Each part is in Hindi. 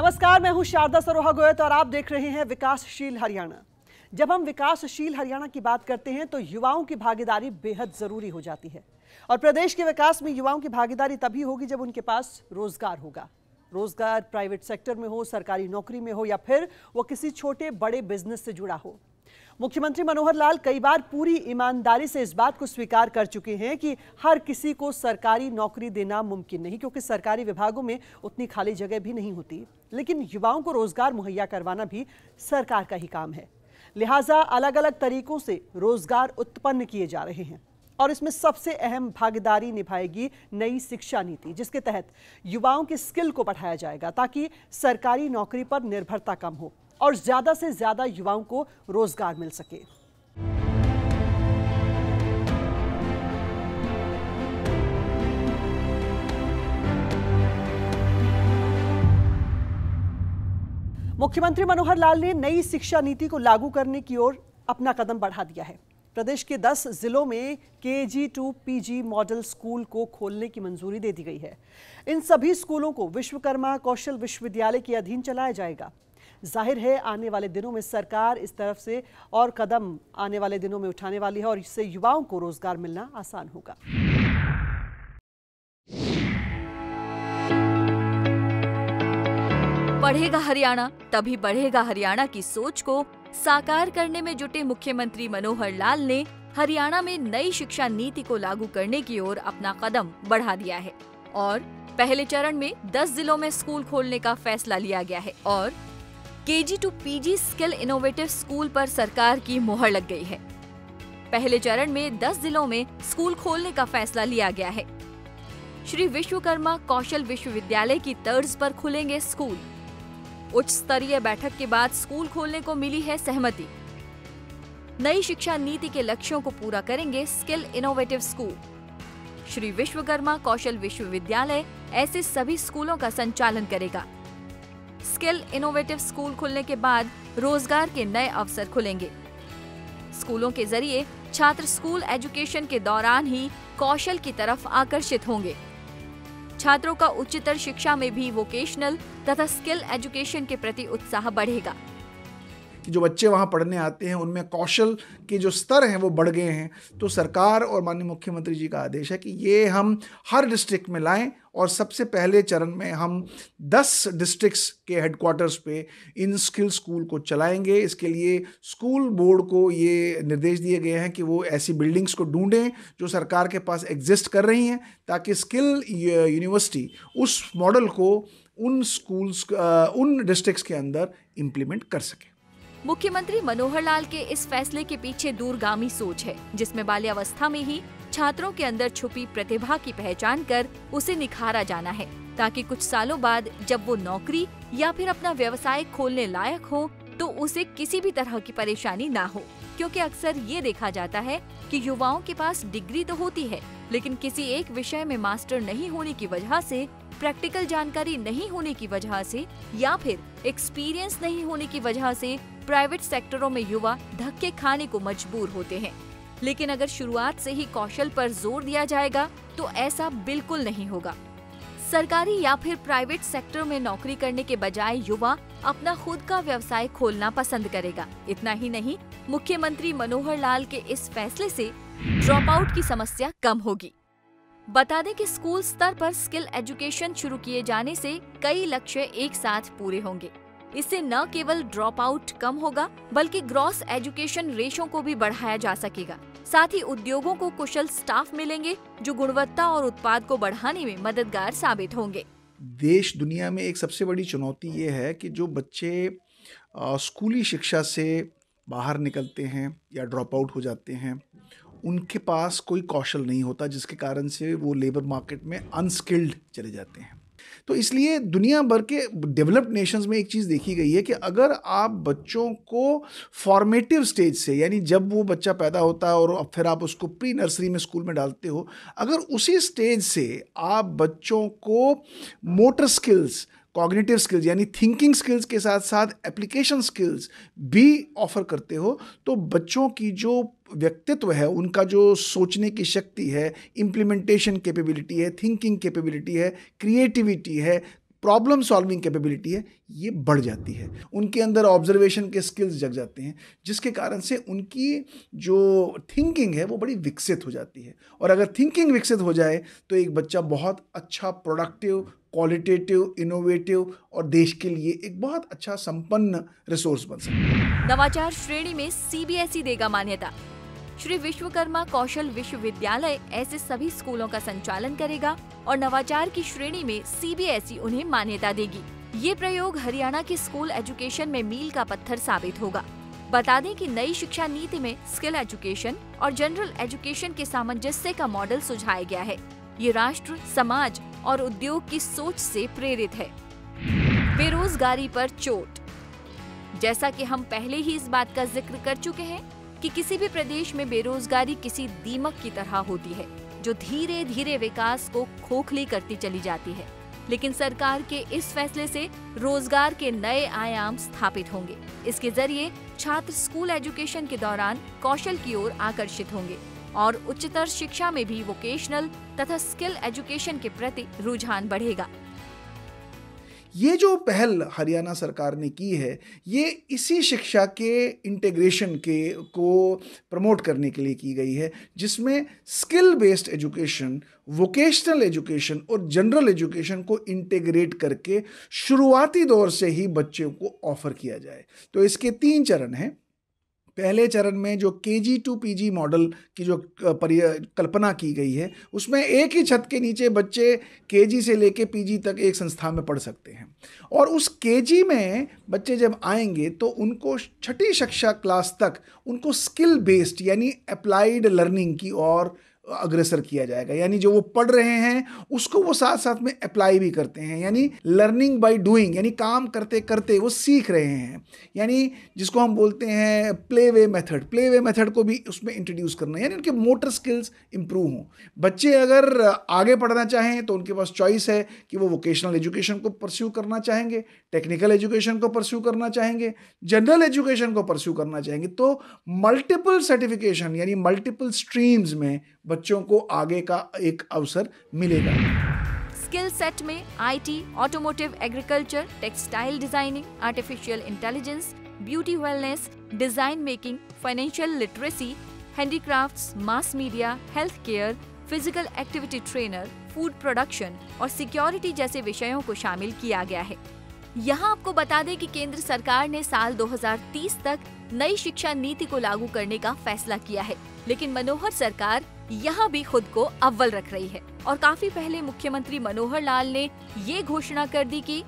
नमस्कार, मैं हूं शारदा सरोहा गोयत और आप देख रहे हैं विकासशील हरियाणा। जब हम विकासशील हरियाणा की बात करते हैं तो युवाओं की भागीदारी बेहद जरूरी हो जाती है और प्रदेश के विकास में युवाओं की भागीदारी तभी होगी जब उनके पास रोजगार होगा। रोजगार प्राइवेट सेक्टर में हो, सरकारी नौकरी में हो या फिर वो किसी छोटे बड़े बिजनेस से जुड़ा हो। मुख्यमंत्री मनोहर लाल कई बार पूरी ईमानदारी से इस बात को स्वीकार कर चुके हैं कि हर किसी को सरकारी नौकरी देना मुमकिन नहीं, क्योंकि सरकारी विभागों में उतनी खाली जगह भी नहीं होती। लेकिन युवाओं को रोजगार मुहैया करवाना भी सरकार का ही काम है। लिहाजा अलग अलग तरीकों से रोजगार उत्पन्न किए जा रहे हैं और इसमें सबसे अहम भागीदारी निभाएगी नई शिक्षा नीति, जिसके तहत युवाओं की स्किल को बढ़ाया जाएगा ताकि सरकारी नौकरी पर निर्भरता कम हो और ज्यादा से ज्यादा युवाओं को रोजगार मिल सके। मुख्यमंत्री मनोहर लाल ने नई शिक्षा नीति को लागू करने की ओर अपना कदम बढ़ा दिया है। प्रदेश के 10 जिलों में KG to PG model school को खोलने की मंजूरी दे दी गई है। इन सभी स्कूलों को विश्वकर्मा कौशल विश्वविद्यालय के अधीन चलाया जाएगा। जाहिर है आने वाले दिनों में सरकार इस तरफ से और कदम आने वाले दिनों में उठाने वाली है और इससे युवाओं को रोजगार मिलना आसान होगा। पढ़ेगा हरियाणा तभी बढ़ेगा हरियाणा की सोच को साकार करने में जुटे मुख्यमंत्री मनोहर लाल ने हरियाणा में नई शिक्षा नीति को लागू करने की ओर अपना कदम बढ़ा दिया है और पहले चरण में 10 जिलों में स्कूल खोलने का फैसला लिया गया है और KG to PG skill innovative school पर सरकार की मुहर लग गई है। पहले चरण में 10 जिलों में स्कूल खोलने का फैसला लिया गया है। श्री विश्वकर्मा कौशल विश्वविद्यालय की तर्ज पर खुलेंगे स्कूल। उच्च स्तरीय बैठक के बाद स्कूल खोलने को मिली है सहमति। नई शिक्षा नीति के लक्ष्यों को पूरा करेंगे skill innovative school. Shri Vishwakarma Kaushal Vishwavidyalaya ऐसे सभी स्कूलों का संचालन करेगा। स्किल इनोवेटिव स्कूल खुलने के बाद रोजगार के नए अवसर खुलेंगे। स्कूलों के जरिए छात्र स्कूल एजुकेशन के दौरान ही कौशल की तरफ आकर्षित होंगे। छात्रों का उच्चतर शिक्षा में भी वोकेशनल तथा स्किल एजुकेशन के प्रति उत्साह बढ़ेगा। कि जो बच्चे वहाँ पढ़ने आते हैं उनमें कौशल के जो स्तर हैं वो बढ़ गए हैं, तो सरकार और माननीय मुख्यमंत्री जी का आदेश है कि ये हम हर डिस्ट्रिक्ट में लाएं और सबसे पहले चरण में हम 10 डिस्ट्रिक्ट्स के हेडक्वार्टर्स पे इन स्किल स्कूल को चलाएंगे। इसके लिए स्कूल बोर्ड को ये निर्देश दिए गए हैं कि वो ऐसी बिल्डिंग्स को ढूंढें जो सरकार के पास एग्जिस्ट कर रही हैं, ताकि स्किल यूनिवर्सिटी उस मॉडल को उन डिस्ट्रिक्ट्स के अंदर इम्प्लीमेंट कर सके। मुख्यमंत्री मनोहर लाल के इस फैसले के पीछे दूरगामी सोच है, जिसमें बाल्यावस्था में ही छात्रों के अंदर छुपी प्रतिभा की पहचान कर उसे निखारा जाना है, ताकि कुछ सालों बाद जब वो नौकरी या फिर अपना व्यवसाय खोलने लायक हो तो उसे किसी भी तरह की परेशानी ना हो। क्योंकि अक्सर ये देखा जाता है कि युवाओं के पास डिग्री तो होती है, लेकिन किसी एक विषय में मास्टर नहीं होने की वजह से, प्रैक्टिकल जानकारी नहीं होने की वजह से या फिर एक्सपीरियंस नहीं होने की वजह से प्राइवेट सेक्टरों में युवा धक्के खाने को मजबूर होते हैं। लेकिन अगर शुरुआत से ही कौशल पर जोर दिया जाएगा तो ऐसा बिल्कुल नहीं होगा। सरकारी या फिर प्राइवेट सेक्टर में नौकरी करने के बजाय युवा अपना खुद का व्यवसाय खोलना पसंद करेगा। इतना ही नहीं, मुख्यमंत्री मनोहर लाल के इस फैसले से ड्रॉप आउट की समस्या कम होगी। बता दें कि स्कूल स्तर पर स्किल एजुकेशन शुरू किए जाने से कई लक्ष्य एक साथ पूरे होंगे। इससे न केवल ड्रॉप आउट कम होगा बल्कि ग्रॉस एजुकेशन रेशो को भी बढ़ाया जा सकेगा। साथ ही उद्योगों को कुशल स्टाफ मिलेंगे जो गुणवत्ता और उत्पाद को बढ़ाने में मददगार साबित होंगे। देश दुनिया में एक सबसे बड़ी चुनौती ये है कि जो बच्चे स्कूली शिक्षा से बाहर निकलते हैं या ड्रॉप आउट हो जाते हैं, उनके पास कोई कौशल नहीं होता, जिसके कारण से वो लेबर मार्केट में अनस्किल्ड चले जाते हैं। तो इसलिए दुनिया भर के डेवलप्ड नेशंस में एक चीज़ देखी गई है कि अगर आप बच्चों को फॉर्मेटिव स्टेज से, यानी जब वो बच्चा पैदा होता है और फिर आप उसको प्री नर्सरी में स्कूल में डालते हो, अगर उसी स्टेज से आप बच्चों को मोटर स्किल्स, कॉग्निटिव स्किल्स यानी थिंकिंग स्किल्स के साथ साथ एप्लीकेशन स्किल्स भी ऑफर करते हो, तो बच्चों की जो व्यक्तित्व है, उनका जो सोचने की शक्ति है, इम्प्लीमेंटेशन कैपेबिलिटी है, थिंकिंग कैपेबिलिटी है, क्रिएटिविटी है, प्रॉब्लम सॉल्विंग कैपेबिलिटी है ये बढ़ जाती है, उनके अंदर ऑब्जर्वेशन के स्किल्स जग जाते हैं, जिसके कारण से उनकी जो थिंकिंग है वो बड़ी विकसित हो जाती है। और अगर थिंकिंग विकसित हो जाए तो एक बच्चा बहुत अच्छा, प्रोडक्टिव, क्वालिटेटिव, इनोवेटिव और देश के लिए एक बहुत अच्छा संपन्न रिसोर्स बन सकता है। नवाचार श्रेणी में सीबीएसई देगा मान्यता। श्री विश्वकर्मा कौशल विश्वविद्यालय ऐसे सभी स्कूलों का संचालन करेगा और नवाचार की श्रेणी में सीबीएसई उन्हें मान्यता देगी। ये प्रयोग हरियाणा के स्कूल एजुकेशन में मील का पत्थर साबित होगा। बता दें कि नई शिक्षा नीति में स्किल एजुकेशन और जनरल एजुकेशन के सामंजस्य का मॉडल सुझाया गया है। ये राष्ट्र, समाज और उद्योग की सोच से प्रेरित है। बेरोजगारी पर चोट। जैसा कि हम पहले ही इस बात का जिक्र कर चुके हैं कि किसी भी प्रदेश में बेरोजगारी किसी दीमक की तरह होती है जो धीरे धीरे विकास को खोखली करती चली जाती है। लेकिन सरकार के इस फैसले से रोजगार के नए आयाम स्थापित होंगे। इसके जरिए छात्र स्कूल एजुकेशन के दौरान कौशल की ओर आकर्षित होंगे और उच्चतर शिक्षा में भी वोकेशनल तथा स्किल एजुकेशन के प्रति रुझान बढ़ेगा। ये जो पहल हरियाणा सरकार ने की है ये इसी शिक्षा के इंटीग्रेशन को प्रमोट करने के लिए की गई है, जिसमें skill based education, vocational education और जनरल एजुकेशन को इंटीग्रेट करके शुरुआती दौर से ही बच्चों को ऑफर किया जाए। तो इसके 3 चरण हैं। पहले चरण में जो KG to PG मॉडल की जो कल्पना की गई है उसमें एक ही छत के नीचे बच्चे KG से लेके PG तक एक संस्था में पढ़ सकते हैं। और उस KG में बच्चे जब आएंगे तो उनको 6ठी कक्षा क्लास तक उनको स्किल बेस्ड यानी अप्लाइड लर्निंग की ओर अग्रसर किया जाएगा। यानी जो वो पढ़ रहे हैं उसको वो साथ साथ में अप्लाई भी करते हैं, यानी लर्निंग बाय डूइंग, यानी काम करते करते वो सीख रहे हैं। यानी जिसको हम बोलते हैं प्ले वे मेथड को भी उसमें इंट्रोड्यूस करना है, यानी उनके मोटर स्किल्स इंप्रूव हों। बच्चे अगर आगे पढ़ना चाहें तो उनके पास चॉइस है कि वो वोकेशनल एजुकेशन को परस्यू करना चाहेंगे, टेक्निकल एजुकेशन को परस्यू करना चाहेंगे, जनरल एजुकेशन को परस्यू करना चाहेंगे। तो मल्टीपल सर्टिफिकेशन यानी मल्टीपल स्ट्रीम्स में बच्चों को आगे का एक अवसर मिलेगा। स्किल सेट में IT, automotive, agriculture, textile designing, artificial intelligence, beauty wellness, design making, financial literacy, handicrafts, mass media, health care, physical activity trainer, food production और सिक्योरिटी जैसे विषयों को शामिल किया गया है। यहाँ आपको बता दें कि केंद्र सरकार ने साल 2030 तक नई शिक्षा नीति को लागू करने का फैसला किया है, लेकिन मनोहर सरकार यहाँ भी खुद को अव्वल रख रही है और काफी पहले मुख्यमंत्री मनोहर लाल ने ये घोषणा कर दी कि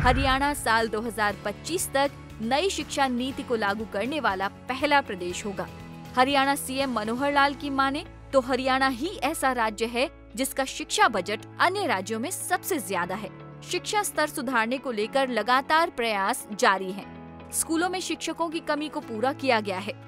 हरियाणा साल 2025 तक नई शिक्षा नीति को लागू करने वाला पहला प्रदेश होगा। हरियाणा CM मनोहर लाल की माने तो हरियाणा ही ऐसा राज्य है जिसका शिक्षा बजट अन्य राज्यों में सबसे ज्यादा है। शिक्षा स्तर सुधारने को लेकर लगातार प्रयास जारी हैं। स्कूलों में शिक्षकों की कमी को पूरा किया गया है।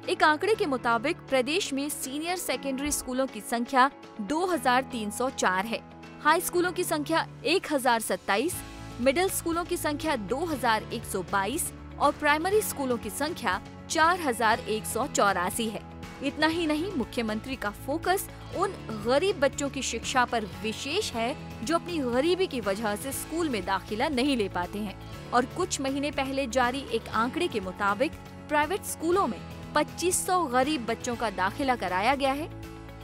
एक आंकड़े के मुताबिक प्रदेश में सीनियर सेकेंडरी स्कूलों की संख्या 2304 है, हाई स्कूलों की संख्या 1027, मिडिल स्कूलों की संख्या 2122 और प्राइमरी स्कूलों की संख्या 4184 है। इतना ही नहीं, मुख्यमंत्री का फोकस उन गरीब बच्चों की शिक्षा पर विशेष है जो अपनी गरीबी की वजह से स्कूल में दाखिला नहीं ले पाते हैं। और कुछ महीने पहले जारी एक आंकड़े के मुताबिक प्राइवेट स्कूलों में 2500 गरीब बच्चों का दाखिला कराया गया है।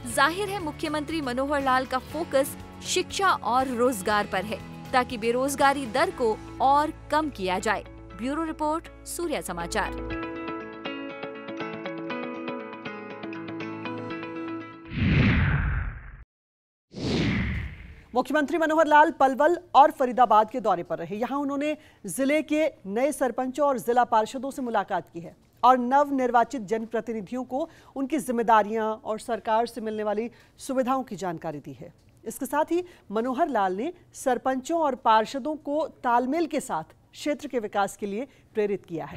जाहिर है मुख्यमंत्री मनोहर लाल का फोकस शिक्षा और रोजगार पर है ताकि बेरोजगारी दर को और कम किया जाए। ब्यूरो रिपोर्ट, सूर्य समाचार। मुख्यमंत्री मनोहर लाल पलवल और फरीदाबाद के दौरे पर रहे। यहां उन्होंने जिले के नए सरपंचों और जिला पार्षदों से मुलाकात की है और नव निर्वाचित जनप्रतिनिधियों को उनकी जिम्मेदारियां और सरकार से मिलने वाली सुविधाओं की जानकारी दी है। इसके साथ ही मनोहर लाल ने सरपंचों और पार्षदों को तालमेल के साथ क्षेत्र के विकास के लिए प्रेरित किया है।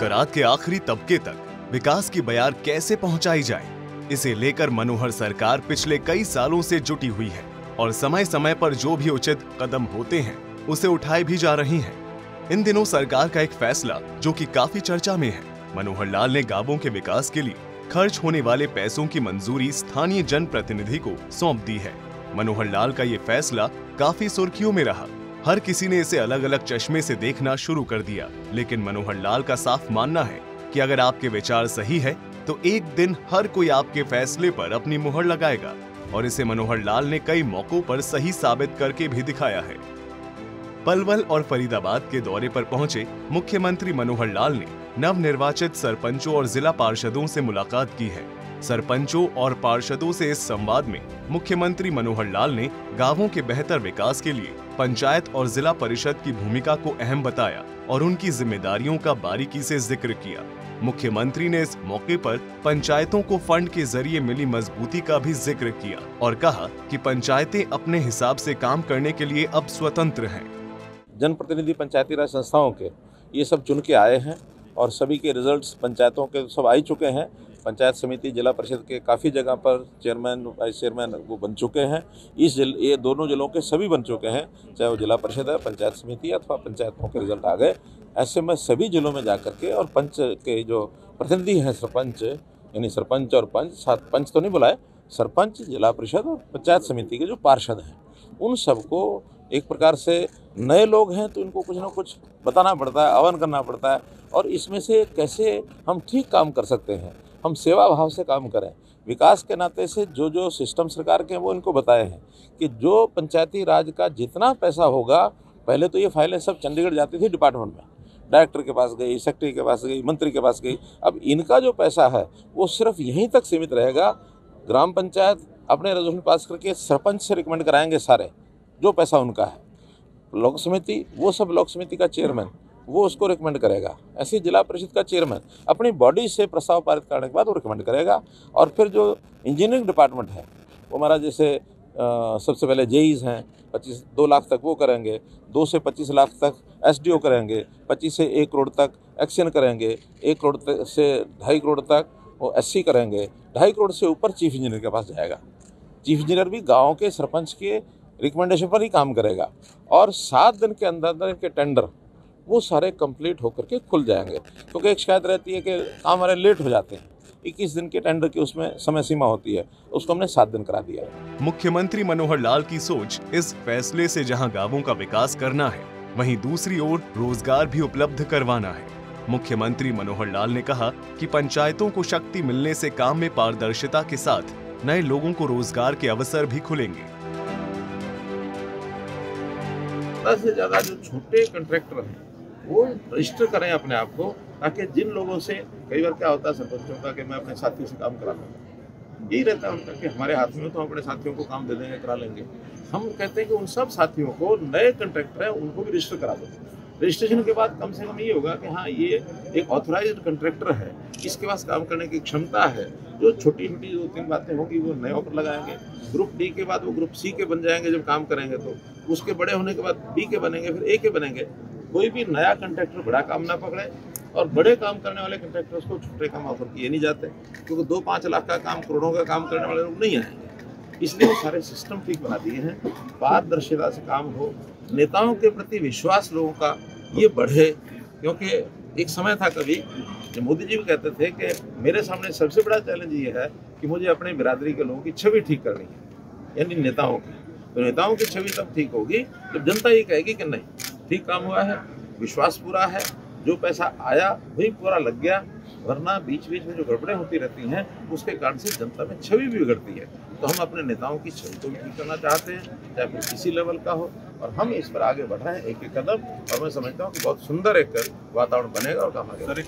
करात के आखिरी तबके तक विकास की बयार कैसे पहुंचाई जाए, इसे लेकर मनोहर सरकार पिछले कई सालों से जुटी हुई है और समय समय पर जो भी उचित कदम होते हैं उसे उठाए भी जा रही हैं। इन दिनों सरकार का एक फैसला जो कि काफी चर्चा में है, मनोहर लाल ने गांवों के विकास के लिए खर्च होने वाले पैसों की मंजूरी स्थानीय जनप्रतिनिधि को सौंप दी है। मनोहर लाल का ये फैसला काफी सुर्खियों में रहा। हर किसी ने इसे अलग अलग चश्मे से देखना शुरू कर दिया, लेकिन मनोहर लाल का साफ मानना है कि अगर आपके विचार सही है तो एक दिन हर कोई आपके फैसले पर अपनी मुहर लगाएगा, और इसे मनोहर लाल ने कई मौकों पर सही साबित करके भी दिखाया है। पलवल और फरीदाबाद के दौरे पर पहुंचे मुख्यमंत्री मनोहर लाल ने नवनिर्वाचित सरपंचों और जिला पार्षदों से मुलाकात की है। सरपंचों और पार्षदों से इस संवाद में मुख्यमंत्री मनोहर लाल ने गांवों के बेहतर विकास के लिए पंचायत और जिला परिषद की भूमिका को अहम बताया और उनकी जिम्मेदारियों का बारीकी से जिक्र किया। मुख्यमंत्री ने इस मौके पर पंचायतों को फंड के जरिए मिली मजबूती का भी जिक्र किया और कहा कि पंचायतें अपने हिसाब से काम करने के लिए अब स्वतंत्र हैं। जनप्रतिनिधि पंचायती राज संस्थाओं के ये सब चुन के आए हैं और सभी के रिजल्ट्स पंचायतों के सब आ ही चुके हैं। पंचायत समिति जिला परिषद के काफ़ी जगह पर चेयरमैन वाइस चेयरमैन वो बन चुके हैं। ये दोनों जिलों के सभी बन चुके हैं, चाहे वो जिला परिषद है, पंचायत समिति अथवा पंचायतों के रिजल्ट आ गए। ऐसे में सभी जिलों में जा करके और पंच के जो प्रतिनिधि हैं, सरपंच यानी सरपंच और पंच, साथ पंच तो नहीं बुलाए, सरपंच, जिला परिषद और पंचायत समिति के जो पार्षद हैं, उन सबको एक प्रकार से नए लोग हैं तो इनको कुछ ना कुछ बताना पड़ता है, आह्वान करना पड़ता है और इसमें से कैसे हम ठीक काम कर सकते हैं, हम सेवा भाव से काम करें। विकास के नाते से जो जो सिस्टम सरकार के हैं वो इनको बताए हैं कि जो पंचायती राज का जितना पैसा होगा, पहले तो ये फाइलें सब चंडीगढ़ जाती थी डिपार्टमेंट में, डायरेक्टर के पास गई, सेक्रेटरी के पास गई, मंत्री के पास गई। अब इनका जो पैसा है वो सिर्फ यहीं तक सीमित रहेगा। ग्राम पंचायत अपने रेजोल्यूशन पास करके सरपंच से रिकमेंड कराएंगे सारे जो पैसा उनका है। लोक समिति, वो सब लोक समिति का चेयरमैन वो उसको रिकमेंड करेगा। ऐसे जिला परिषद का चेयरमैन अपनी बॉडी से प्रस्ताव पारित करने के बाद वो रिकमेंड करेगा। और फिर जो इंजीनियरिंग डिपार्टमेंट है वो हमारा जैसे सबसे पहले जेईज हैं, 2 लाख तक वो करेंगे, 2 से 25 लाख तक एसडीओ करेंगे, 25 से 1 करोड़ तक एक्शन करेंगे, 1 करोड़ से 2.5 करोड़ तक वो एससी करेंगे, 2.5 करोड़ से ऊपर चीफ इंजीनियर के पास जाएगा। चीफ इंजीनियर भी गाँव के सरपंच के रिकमेंडेशन पर ही काम करेगा और 7 दिन के अंदर इनके टेंडर वो सारे कंप्लीट होकर के खुल जाएंगे। क्योंकि एक शिकायत रहती है कि काम हमारे लेट हो जाते हैं, 21 दिन के टेंडर की उसमें समय सीमा होती है, उसको हमने 7 दिन करा दिया। मुख्यमंत्री मनोहर लाल की सोच इस फैसले से जहां गांवों का विकास करना है, वहीं दूसरी ओर रोजगार भी उपलब्ध करवाना है। मुख्यमंत्री मनोहर लाल ने कहा कि पंचायतों को शक्ति मिलने से काम में पारदर्शिता के साथ नए लोगों को रोजगार के अवसर भी खुलेंगे। ज़्यादा से ज़्यादा जो छोटे कॉन्ट्रैक्टर हैं वो रजिस्टर करें अपने आप को, ताकि जिन लोगों से कई बार क्या होता है सरपंचों का कि मैं अपने साथियों से काम करा लूँगा, यही रहता है उनका कि हमारे हाथ में तो हम अपने साथियों को काम दे देंगे, करा लेंगे। हम कहते हैं कि उन सब साथियों को, नए कॉन्ट्रैक्टर हैं उनको भी रजिस्टर करा दो। रजिस्ट्रेशन के बाद कम से कम ये होगा कि हाँ ये एक ऑथराइज्ड कॉन्ट्रैक्टर है, इसके पास काम करने की क्षमता है। जो छोटी छोटी 2-3 बातें होंगी वो नए पर लगाएंगे। ग्रुप डी के बाद वो ग्रुप सी के बन जाएंगे जब काम करेंगे, तो उसके बड़े होने के बाद बी के बनेंगे, फिर ए के बनेंगे। कोई भी नया कॉन्ट्रैक्टर बड़ा काम ना पकड़े और बड़े काम करने वाले कॉन्ट्रैक्टर्स को छोटे काम ऑफर किए नहीं जाते, क्योंकि 2-5 लाख का काम, करोड़ों का काम करने वाले लोग नहीं आएंगे। इसलिए वो सारे सिस्टम ठीक बना दिए हैं, पारदर्शिता से काम हो, नेताओं के प्रति विश्वास लोगों का ये बढ़े। क्योंकि एक समय था कभी जब मोदी जी भी कहते थे कि मेरे सामने सबसे बड़ा चैलेंज ये है कि मुझे अपने बिरादरी के लोगों की छवि ठीक करनी है, यानी नेताओं की। तो नेताओं की छवि तब ठीक होगी जब जनता ये कहेगी कि नहीं ठीक काम हुआ है, विश्वास पूरा है, जो पैसा आया वही पूरा लग गया। वरना बीच बीच में जो गड़बड़ें होती रहती हैं उसके कारण से जनता में छवि भी बिगड़ती है। तो हम अपने नेताओं की छवि को भी ठीक करना चाहते हैं, चाहे फिर किसी लेवल का हो, और हम इस पर आगे बढ़ रहे हैं एक एक कदम। और मैं समझता हूँ कि बहुत सुंदर एक वातावरण बनेगा और काम आगे।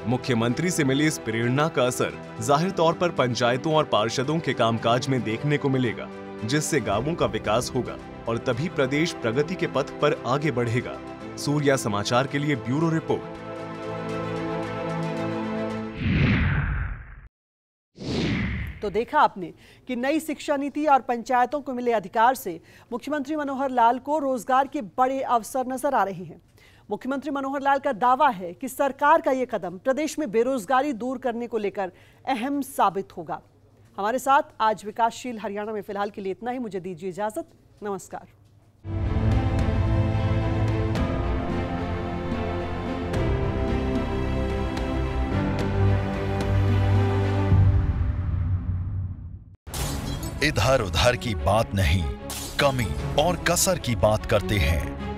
मुख्यमंत्री से मिली इस प्रेरणा का असर जाहिर तौर पर पंचायतों और पार्षदों के कामकाज में देखने को मिलेगा, जिससे गांवों का विकास होगा और तभी प्रदेश प्रगति के पथ पर आगे बढ़ेगा। सूर्या समाचार के लिए ब्यूरो रिपोर्ट। तो देखा आपने कि नई शिक्षा नीति और पंचायतों को मिले अधिकार से मुख्यमंत्री मनोहर लाल को रोजगार के बड़े अवसर नजर आ रहे हैं। मुख्यमंत्री मनोहर लाल का दावा है कि सरकार का यह कदम प्रदेश में बेरोजगारी दूर करने को लेकर अहम साबित होगा। हमारे साथ आज विकासशील हरियाणा में फिलहाल के लिए इतना ही। मुझे दीजिए इजाजत। नमस्कार। इधर उधर की बात नहीं, कमी और कसर की बात करते हैं।